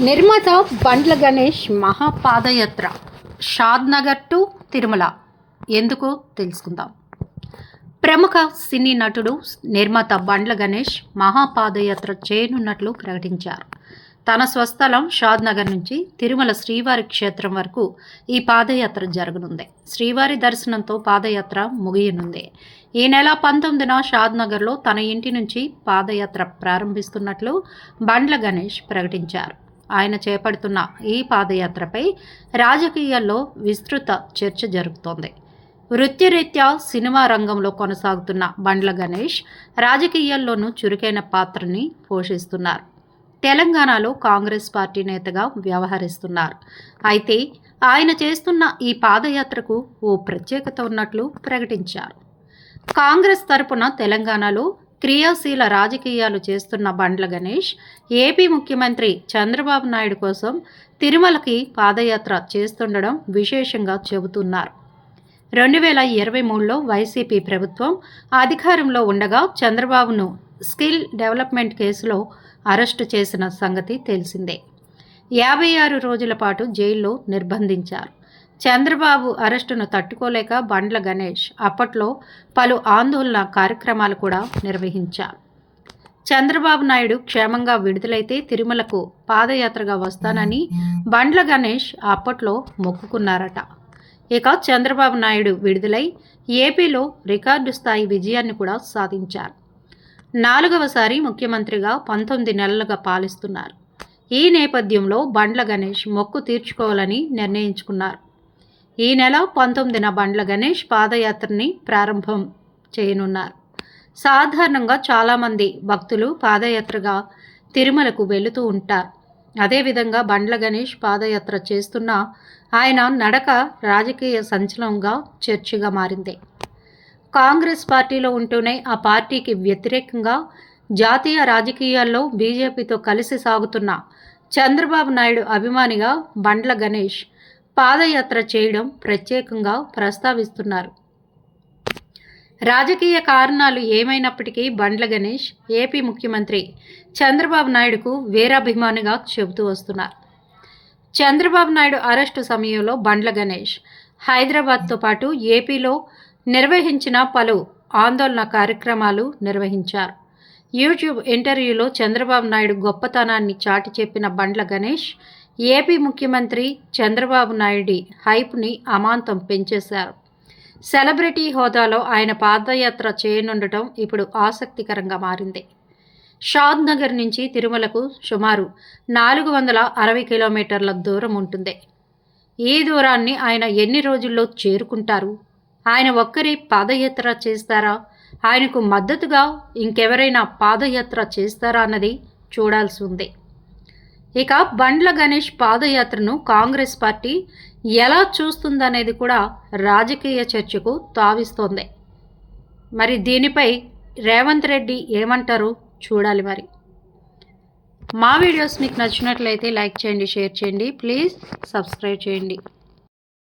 నిర్మాత బండ్ల గణేష్ మహాపాదయాత్ర షాద్నగర్ టు తిరుమల ఎందుకు తెలుసుకుందాం. ప్రముఖ సినీ నటుడు నిర్మాత బండ్ల గణేష్ మహాపాదయాత్ర చేయనున్నట్లు ప్రకటించారు. తన స్వస్థలం షాద్నగర్ నుంచి తిరుమల శ్రీవారి క్షేత్రం వరకు ఈ పాదయాత్ర జరగనుంది. శ్రీవారి దర్శనంతో పాదయాత్ర ముగియనుంది. ఈ నెల 19న షాద్నగర్లో తన ఇంటి నుంచి పాదయాత్ర ప్రారంభిస్తున్నట్లు బండ్ల గణేష్ ప్రకటించారు. ఆయన చేపడుతున్న ఈ పాదయాత్రపై రాజకీయాల్లో విస్తృత చర్చ జరుగుతోంది. వృత్తిరీత్యా సినిమా రంగంలో కొనసాగుతున్న బండ్ల గణేష్ రాజకీయాల్లోనూ చురుకైన పాత్రని పోషిస్తున్నారు. తెలంగాణలో కాంగ్రెస్ పార్టీ నేతగా వ్యవహరిస్తున్నారు. అయితే ఆయన చేస్తున్న ఈ పాదయాత్రకు ఓ ప్రత్యేకత ఉన్నట్లు ప్రకటించారు. కాంగ్రెస్ తరపున తెలంగాణలో క్రియాశీల రాజకీయాలు చేస్తున్న బండ్ల గణేష్ ఏపీ ముఖ్యమంత్రి చంద్రబాబు నాయుడు కోసం తిరుమలకి పాదయాత్ర చేస్తుండడం విశేషంగా చెబుతున్నారు. 2023లో వైసీపీ ప్రభుత్వం అధికారంలో ఉండగా చంద్రబాబును స్కిల్ డెవలప్మెంట్ కేసులో అరెస్టు చేసిన సంగతి తెలిసిందే. 56 రోజుల పాటు జైల్లో నిర్బంధించారు. చంద్రబాబు అరెస్టును తట్టుకోలేక బండ్ల గణేష్ అప్పట్లో పలు ఆందోళన కార్యక్రమాలు కూడా నిర్వహించారు. చంద్రబాబు నాయుడు క్షేమంగా విడుదలైతే తిరుమలకు పాదయాత్రగా వస్తానని బండ్ల గణేష్ అప్పట్లో మొక్కుకున్నారట. ఇక చంద్రబాబు నాయుడు విడుదలై ఏపీలో రికార్డు స్థాయి విజయాన్ని కూడా సాధించారు. 4వసారి ముఖ్యమంత్రిగా 19 నెలలుగా పాలిస్తున్నారు. ఈ నేపథ్యంలో బండ్ల గణేష్ మొక్కు తీర్చుకోవాలని నిర్ణయించుకున్నారు. ఈ నెల 19న బండ్ల గణేష్ పాదయాత్రని ప్రారంభం చేయనున్నారు. సాధారణంగా చాలామంది భక్తులు పాదయాత్రగా తిరుమలకు వెళుతూ ఉంటారు. అదేవిధంగా బండ్ల గణేష్ పాదయాత్ర చేస్తున్న ఆయన నడక రాజకీయ సంచలనంగా చర్చగా మారింది. కాంగ్రెస్ పార్టీలో ఉంటూనే ఆ పార్టీకి వ్యతిరేకంగా జాతీయ రాజకీయాల్లో బీజేపీతో కలిసి సాగుతున్న చంద్రబాబు నాయుడు అభిమానిగా బండ్ల గణేష్ పాదయాత్ర చేయడం ప్రత్యేకంగా ప్రస్తావిస్తున్నారు. రాజకీయ కారణాలు ఏమైనప్పటికీ బండ్ల గణేష్ ఏపీ ముఖ్యమంత్రి చంద్రబాబు నాయుడుకు వీరాభిమానిగా చెబుతూ వస్తున్నారు. చంద్రబాబు నాయుడు అరెస్టు సమయంలో బండ్ల గణేష్ హైదరాబాద్తో పాటు ఏపీలో నిర్వహించిన పలు ఆందోళన కార్యక్రమాలు నిర్వహించారు. యూట్యూబ్ ఇంటర్వ్యూలో చంద్రబాబు నాయుడు గొప్పతనాన్ని చాటి చెప్పిన బండ్ల గణేష్ ఏపీ ముఖ్యమంత్రి చంద్రబాబు నాయుడి హైప్ని అమాంతం పెంచేశారు. సెలబ్రిటీ హోదాలో ఆయన పాదయాత్ర చేయనుండటం ఇప్పుడు ఆసక్తికరంగా మారింది. షాద్నగర్ నుంచి తిరుమలకు సుమారు 460 కిలోమీటర్ల దూరం ఉంటుంది. ఈ దూరాన్ని ఆయన ఎన్ని రోజుల్లో చేరుకుంటారు? ఆయన ఒక్కరే పాదయాత్ర చేస్తారా? ఆయనకు మద్దతుగా ఇంకెవరైనా పాదయాత్ర చేస్తారా అన్నది చూడాల్సి ఉంది. ఇక బండ్ల గణేష్ పాదయాత్రను కాంగ్రెస్ పార్టీ ఎలా చూస్తుందనేది కూడా రాజకీయ చర్చకు తావిస్తోంది. మరి దీనిపై రేవంత్ రెడ్డి ఏమంటారు చూడాలి. మరి మా వీడియోస్ మీకు నచ్చినట్లయితే లైక్ చేయండి, షేర్ చేయండి, ప్లీజ్ సబ్స్క్రైబ్ చేయండి.